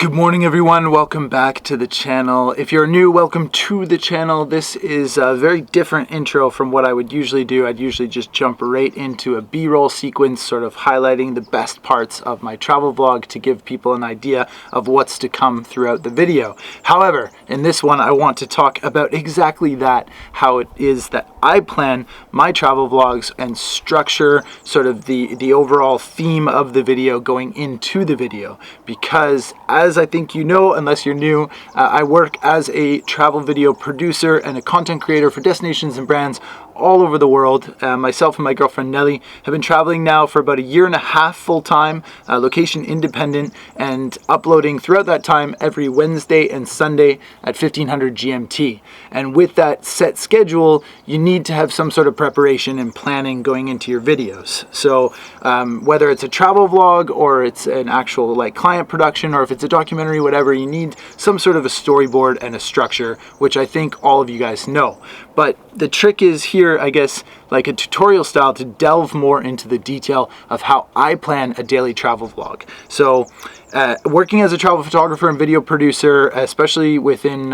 Good morning everyone, welcome back to the channel. If you're new, welcome to the channel. This is a very different intro from what I would usually do. I'd usually just jump right into a B-roll sequence, sort of highlighting the best parts of my travel vlog to give people an idea of what's to come throughout the video. However, in this one I want to talk about exactly that, how it is that I plan my travel vlogs and structure sort of the overall theme of the video going into the video. Because as I think you know, unless you're new, I work as a travel video producer and a content creator for destinations and brands all over the world. Myself and my girlfriend Nelly have been traveling now for about 1.5 years full-time, location independent, and uploading throughout that time every Wednesday and Sunday at 1500 GMT. And with that set schedule, you need to have some sort of preparation and planning going into your videos. So whether it's a travel vlog or it's an actual like client production, or if it's a documentary, whatever, you need some sort of a storyboard and a structure, which I think all of you guys know. But the trick is here, I guess, like a tutorial style, to delve more into the detail of how I plan a daily travel vlog. So working as a travel photographer and video producer, especially within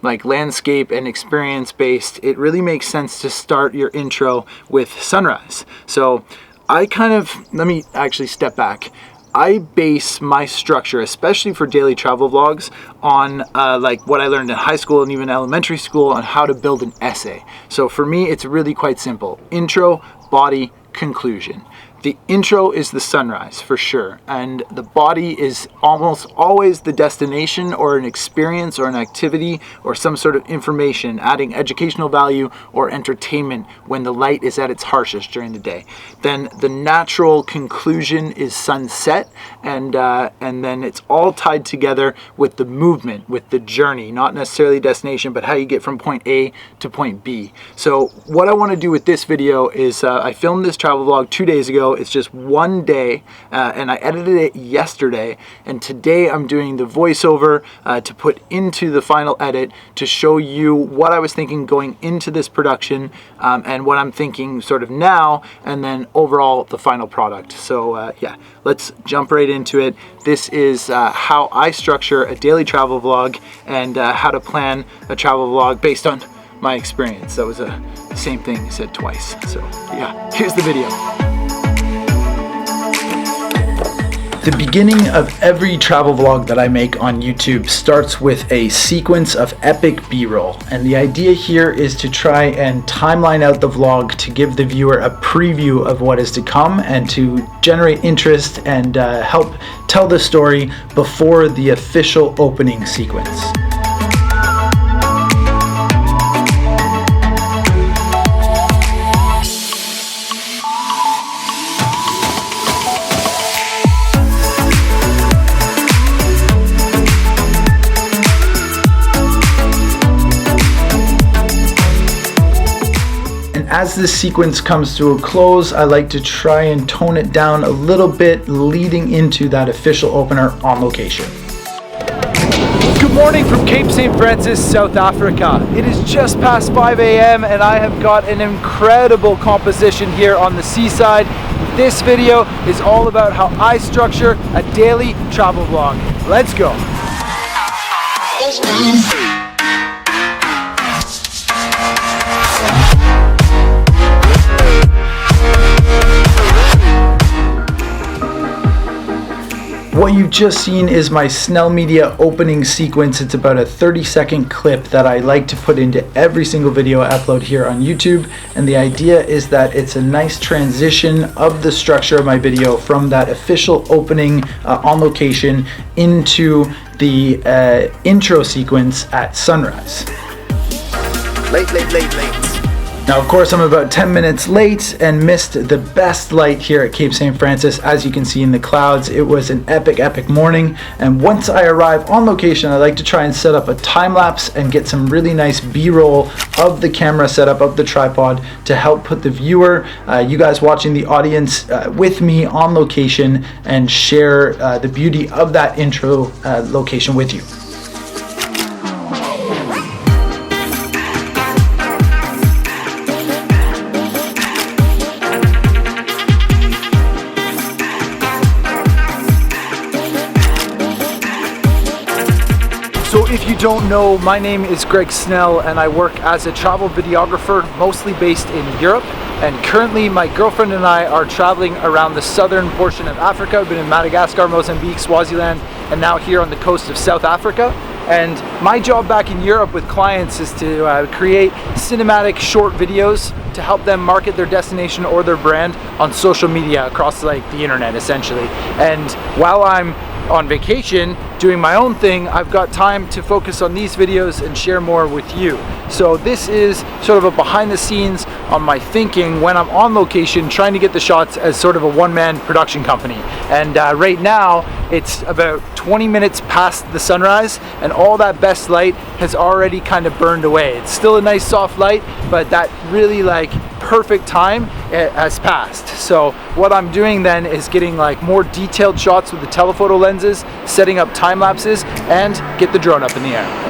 like landscape and experience based, it really makes sense to start your intro with sunrise. So let me actually step back. I base my structure, especially for daily travel vlogs, on like what I learned in high school and even elementary school on how to build an essay. So for me, it's really quite simple. Intro, body, conclusion. The intro is the sunrise for sure, and the body is almost always the destination or an experience or an activity or some sort of information, adding educational value or entertainment when the light is at its harshest during the day. Then the natural conclusion is sunset, and then it's all tied together with the movement, with the journey, not necessarily destination, but how you get from point A to point B. So what I want to do with this video is I filmed this travel vlog 2 days ago. It's just one day, and I edited it yesterday, and today I'm doing the voiceover to put into the final edit to show you what I was thinking going into this production, and what I'm thinking sort of now, and then overall the final product. So yeah, let's jump right into it. This is how I structure a daily travel vlog, and how to plan a travel vlog based on my experience. That was the same thing said twice. So yeah, here's the video. The beginning of every travel vlog that I make on YouTube starts with a sequence of epic B-roll. And the idea here is to try and timeline out the vlog to give the viewer a preview of what is to come, and to generate interest and help tell the story before the official opening sequence. As this sequence comes to a close, I like to try and tone it down a little bit, leading into that official opener on location. Good morning from Cape St. Francis, South Africa. It is just past 5 a.m. and I have got an incredible composition here on the seaside. This video is all about how I structure a daily travel vlog. Let's go. What you've just seen is my Snell Media opening sequence. It's about a 30-second clip that I like to put into every single video I upload here on YouTube. And the idea is that it's a nice transition of the structure of my video from that official opening on location into the intro sequence at sunrise. Late. Now, of course, I'm about 10 minutes late and missed the best light here at Cape St. Francis. As you can see in the clouds, it was an epic morning. And once I arrive on location, I like to try and set up a time lapse and get some really nice B-roll of the camera setup of the tripod to help put the viewer, you guys watching the audience with me on location, and share the beauty of that intro location with you. So if you don't know, my name is Greg Snell and I work as a travel videographer, mostly based in Europe. And currently my girlfriend and I are traveling around the southern portion of Africa. We've been in Madagascar, Mozambique, Swaziland, and now here on the coast of South Africa. And my job back in Europe with clients is to create cinematic short videos to help them market their destination or their brand on social media across like the internet essentially. And while I'm on vacation doing my own thing, I've got time to focus on these videos and share more with you. So this is sort of a behind the scenes on my thinking when I'm on location trying to get the shots as sort of a one-man production company. And right now it's about 20 minutes past the sunrise and all that best light has already kind of burned away. It's still a nice soft light, but that really like perfect time has passed. So what I'm doing then is getting like more detailed shots with the telephoto lenses, setting up time lapses, and get the drone up in the air.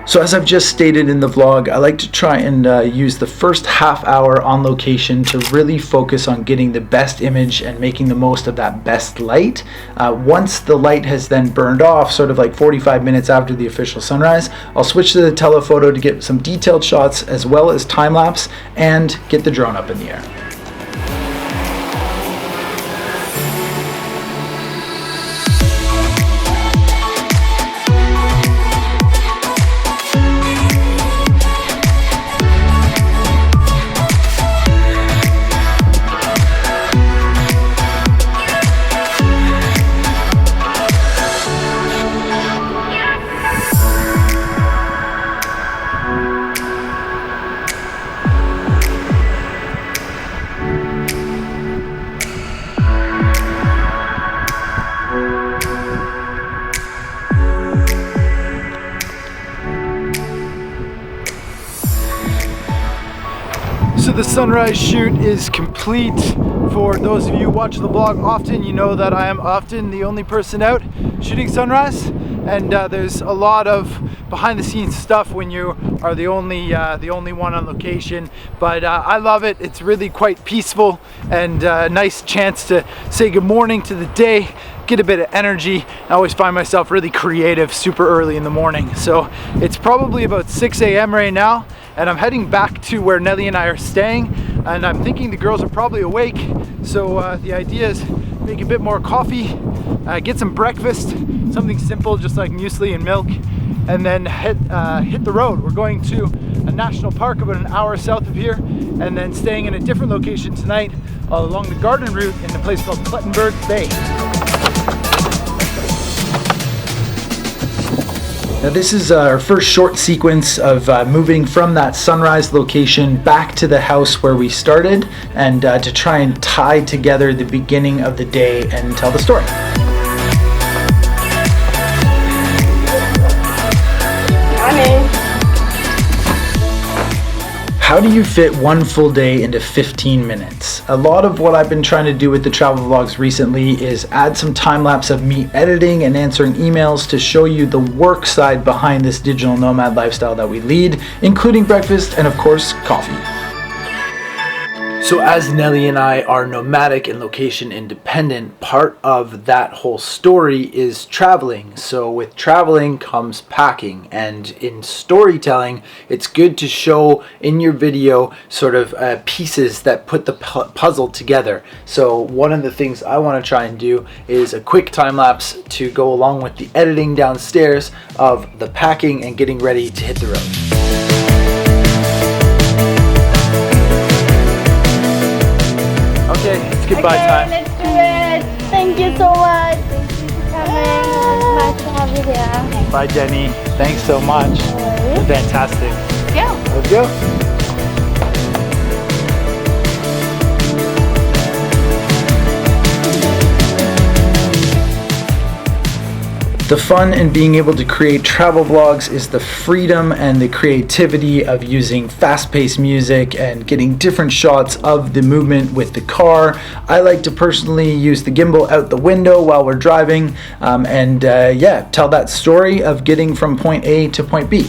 So as I've just stated in the vlog, I like to try and use the first half hour on location to really focus on getting the best image and making the most of that best light. Once the light has then burned off, sort of like 45 minutes after the official sunrise, I'll switch to the telephoto to get some detailed shots as well as time lapse and get the drone up in the air. So the sunrise shoot is complete. For those of you who watch the vlog often, you know that I am often the only person out shooting sunrise, and there's a lot of behind the scenes stuff when you are the only one on location, but I love it. It's really quite peaceful and a nice chance to say good morning to the day, get a bit of energy. I always find myself really creative super early in the morning. So it's probably about 6 a.m. right now, and I'm heading back to where Nelly and I are staying, and I'm thinking the girls are probably awake, so the idea is make a bit more coffee, get some breakfast, something simple just like muesli and milk, and then hit the road. We're going to a national park about an hour south of here, and then staying in a different location tonight along the garden route in a place called Plettenberg Bay. Now this is our first short sequence of moving from that sunrise location back to the house where we started, and to try and tie together the beginning of the day and tell the story. How do you fit one full day into 15 minutes? A lot of what I've been trying to do with the travel vlogs recently is add some time lapse of me editing and answering emails to show you the work side behind this digital nomad lifestyle that we lead, including breakfast and of course coffee. So as Nelly and I are nomadic and location independent, part of that whole story is traveling. So with traveling comes packing, and in storytelling, it's good to show in your video sort of pieces that put the puzzle together. So one of the things I want to try and do is a quick time lapse to go along with the editing downstairs of the packing and getting ready to hit the road. Okay, it's goodbye time. Let's do it. Thank you so much. Thank you for coming. It's nice to have you here. Bye, Jenny. Thanks so much. Fantastic. Let's go. Let's go. The fun in being able to create travel vlogs is the freedom and the creativity of using fast-paced music and getting different shots of the movement with the car. I like to personally use the gimbal out the window while we're driving and yeah, tell that story of getting from point A to point B.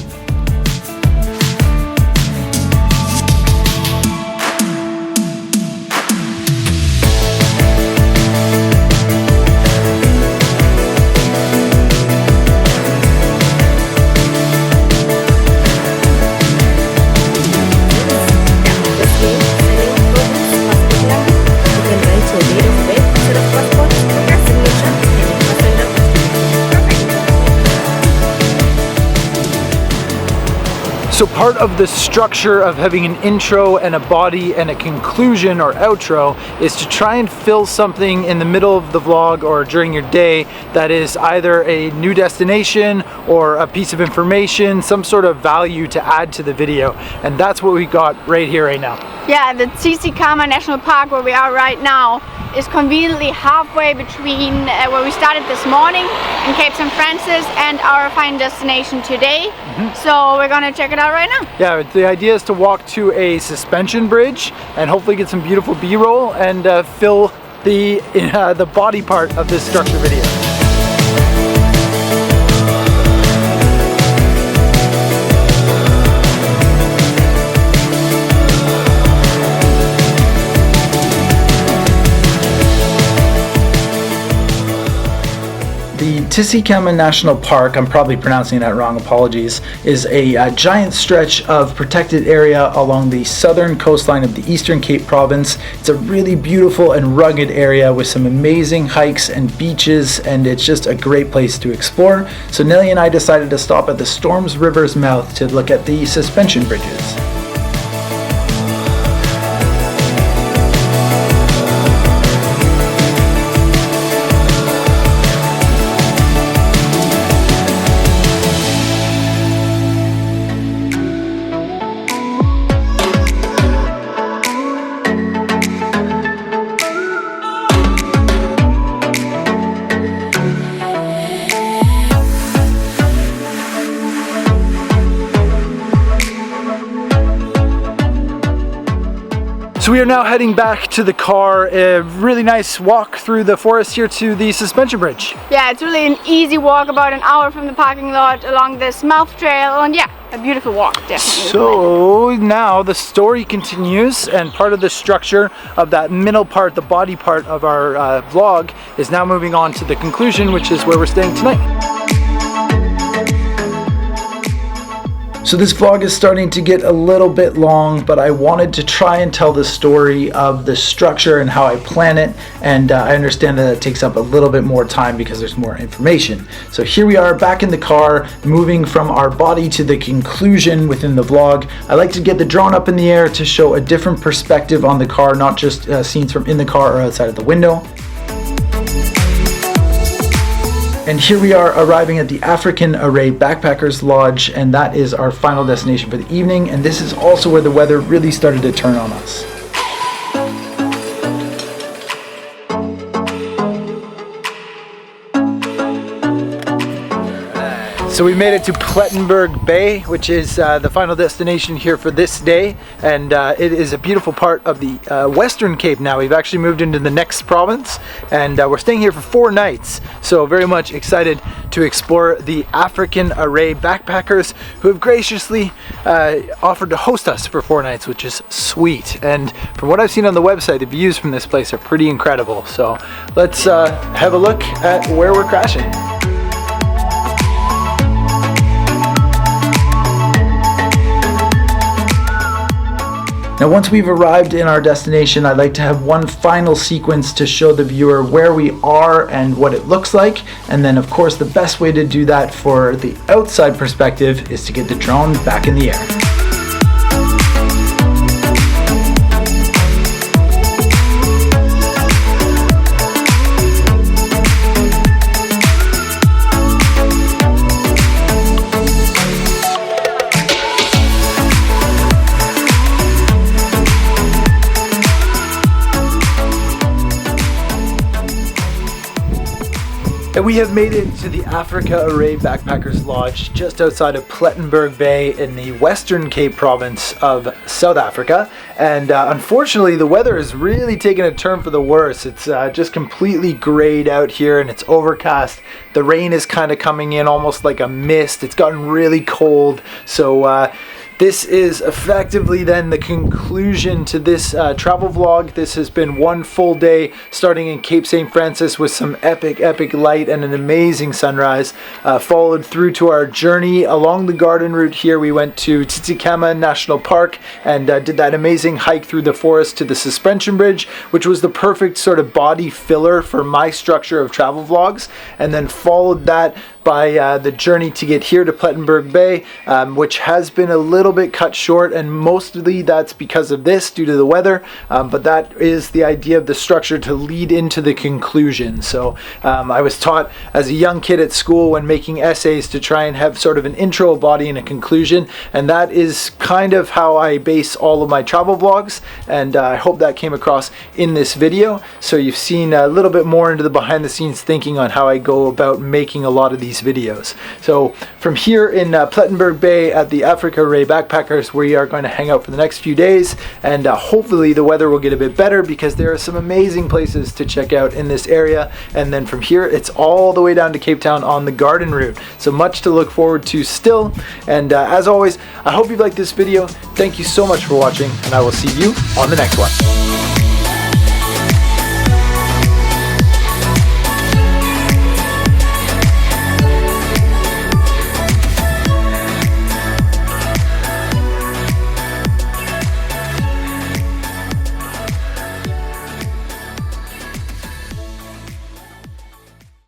So part of the structure of having an intro and a body and a conclusion or outro is to try and fill something in the middle of the vlog or during your day that is either a new destination or a piece of information, some sort of value to add to the video. And that's what we got right here, right now. Yeah, the Tsitsikamma National Park where we are right now is conveniently halfway between where we started this morning in Cape St. Francis and our final destination today. So we're gonna check it out right now. Yeah, the idea is to walk to a suspension bridge and hopefully get some beautiful B-roll and fill the body part of this structure video. The Tsitsikamma National Park, I'm probably pronouncing that wrong, apologies, is a giant stretch of protected area along the southern coastline of the Eastern Cape Province. It's a really beautiful and rugged area with some amazing hikes and beaches, and it's just a great place to explore. So Nelly and I decided to stop at the Storms River's mouth to look at the suspension bridges. So we are now heading back to the car. A really nice walk through the forest here to the suspension bridge. Yeah, it's really an easy walk, about an hour from the parking lot along this mouth trail, and yeah, a beautiful walk, definitely. So now the story continues, and part of the structure of that middle part, the body part of our vlog, is now moving on to the conclusion, which is where we're staying tonight. So this vlog is starting to get a little bit long, but I wanted to try and tell the story of the structure and how I plan it, and I understand that it takes up a little bit more time because there's more information. So here we are back in the car, moving from our body to the conclusion within the vlog. I like to get the drone up in the air to show a different perspective on the car, not just scenes from in the car or outside of the window. And here we are arriving at the African Array Backpackers Lodge, and that is our final destination for the evening, and this is also where the weather really started to turn on us. So we made it to Plettenberg Bay, which is the final destination here for this day, and it is a beautiful part of the Western Cape now. We've actually moved into the next province, and we're staying here for 4 nights, so very much excited to explore the African Array Backpackers, who have graciously offered to host us for 4 nights, which is sweet. And from what I've seen on the website, the views from this place are pretty incredible. So let's have a look at where we're crashing. Now once we've arrived in our destination, I'd like to have one final sequence to show the viewer where we are and what it looks like. And then of course the best way to do that for the outside perspective is to get the drone back in the air. And we have made it to the Africa Array Backpackers Lodge just outside of Plettenberg Bay in the Western Cape Province of South Africa. And unfortunately the weather has really taken a turn for the worse. It's just completely grayed out here and it's overcast. The rain is kind of coming in almost like a mist. It's gotten really cold. So this is effectively then the conclusion to this travel vlog. This has been one full day starting in Cape St. Francis with some epic light and an amazing sunrise, followed through to our journey along the garden route here. We went to Tsitsikamma National Park and did that amazing hike through the forest to the suspension bridge, which was the perfect sort of body filler for my structure of travel vlogs, and then followed that by the journey to get here to Plettenberg Bay, which has been a little little bit cut short, and mostly that's because of this, due to the weather, but that is the idea of the structure, to lead into the conclusion. So I was taught as a young kid at school when making essays to try and have sort of an intro, a body, and a conclusion, and that is kind of how I base all of my travel vlogs, and I hope that came across in this video. So you've seen a little bit more into the behind the scenes thinking on how I go about making a lot of these videos. So from here in Plettenberg Bay at the Africa Ray Backpackers, we are going to hang out for the next few days, and hopefully the weather will get a bit better, because there are some amazing places to check out in this area. And then from here it's all the way down to Cape Town on the garden route, so much to look forward to still. And as always, I hope you liked this video. Thank you so much for watching, and I will see you on the next one.